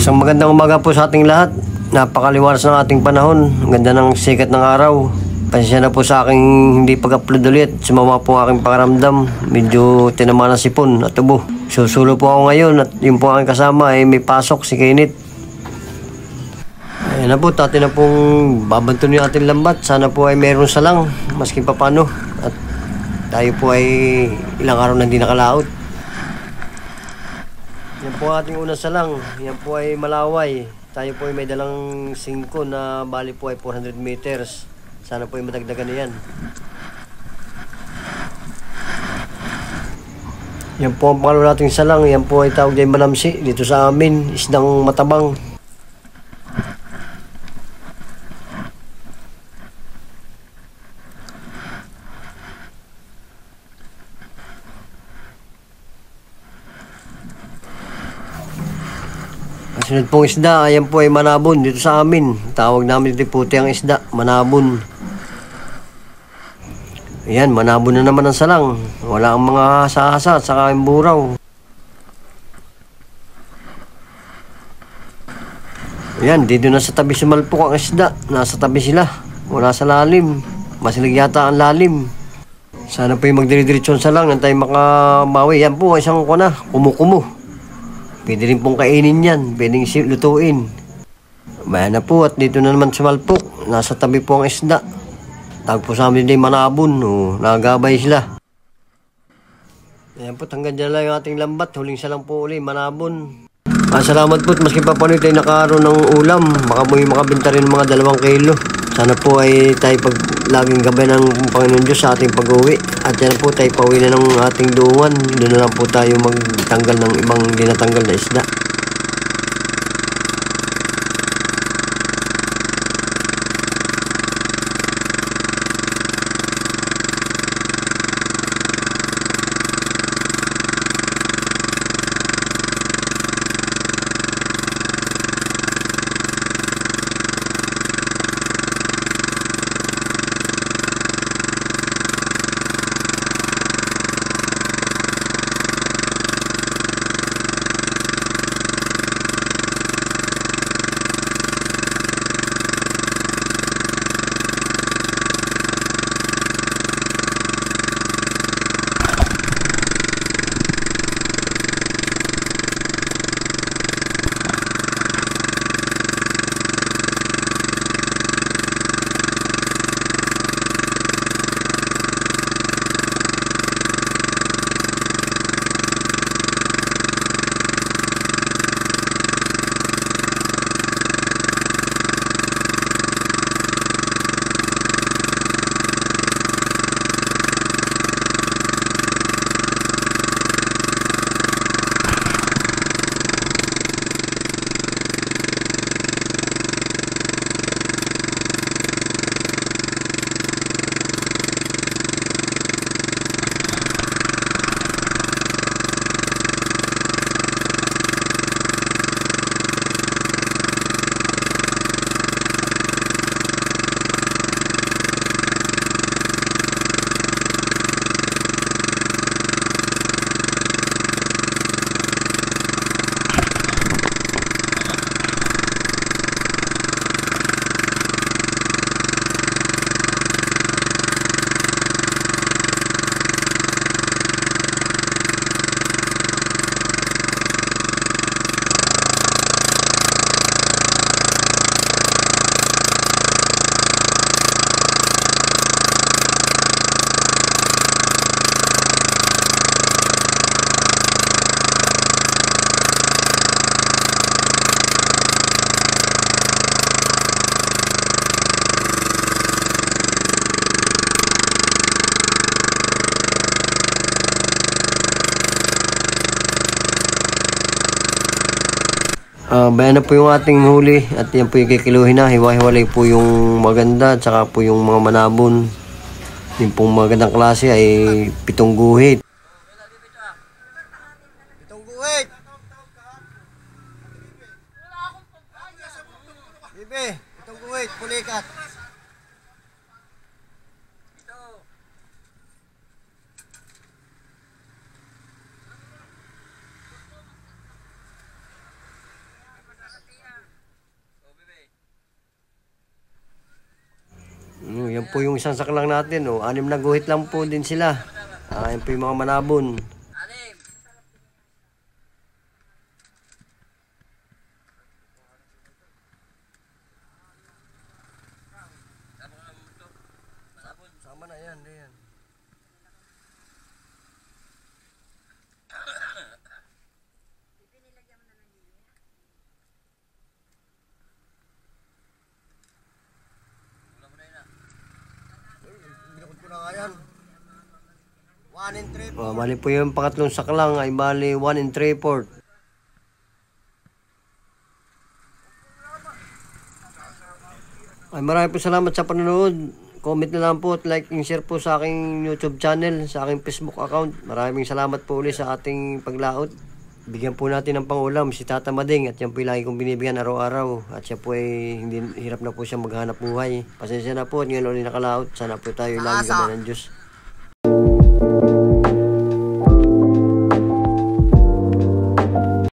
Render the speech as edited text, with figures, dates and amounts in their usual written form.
Isang magandang umaga po sa ating lahat. Napakaliwalas ng ating panahon. Ang ganda ng sikat ng araw. Pasensya na po sa aking hindi pag-upload ulit. Sumama po ang aking pakaramdam. Medyo tinamaan ng sipon at tubo. Susulo po ako ngayon at yung po aking kasama ay may pasok, si Kenneth. Ayan na po, tati na pong babanto yung ating lambat. Sana po ay meron salang, maski pa paano. At tayo po ay ilang araw na hindi nakalaot. Yan po ating unang salang. Yan po ay Malaway. Tayo po ay may dalang 5 na bali po ay 400 meters. Sana po ay madagdagan na yan. Yan po ang pangalawa nating salang. Yan po ay tawag din malamsi. Dito sa amin, isdang matabang. Sunod pong isda, ayan po ay manabon dito sa amin. Tawag namin dito puti ang isda, manabon. Ayan, manabon na naman ang salang. Wala ang mga hasa-hasa at saka ang buraw. Ayan, dito na sa tabi sumalpok ang isda. Nasa tabi sila, wala sa lalim. Masilig yata ang lalim. Sana po yung magdiridiritsyon salang, nang tayo makabawi. Yan po, isang kumukumo. Pwede rin pong kainin yan. Pwedeng lutuin. Bayan na po at dito na naman sumalpok. Nasa tabi po ang isda. Tagpo sa amin din manabon. Nagabay sila. Ayan po, hanggang dyan lang yung ating lambat. Huling salang po uli, manabon. Salamat po at maski pa paano tayo nakaroon ng ulam. Baka mo yung makabenta rin mga 2 kilo. Sana po ay tayo laging gabay ng Panginoon Diyos sa ating pag-uwi. At yan po tayo pauwi na ng ating duwan. Doon na lang po tayo magtanggal ng ibang dinatanggal na isda. Bayan na po yung ating huli at yan po yung kikiluhin na. Hiwa-hiwalay po yung maganda at saka po yung mga manabon. Yung pong magandang klase ay 7 guhit. 7 guhit! Bibi, 7 guhit, pulikat. Yan po yung isang saklang natin. Oh. 6 na guhit lang po din sila. Yan po yung mga manabon. Sama na yan, yan. Binakot ko na nga yan. 1 and 3/4. Bali po yung pangatlong saklang ay bali 1 and 3/4. Ay marami po salamat sa panonood. Comment na lang po at like and share po sa aking YouTube channel, sa aking Facebook account. Maraming salamat po ulit sa ating paglaot. Bigyan po natin ng pangulam si Tata Mading at yan po yung lagi kong binibigyan araw-araw. At siya po ay hindi hirap na po siya maghanap buhay. Pasensya na po at ngayon ulit nakalaot. Sana po tayo lagi gaman ng Diyos.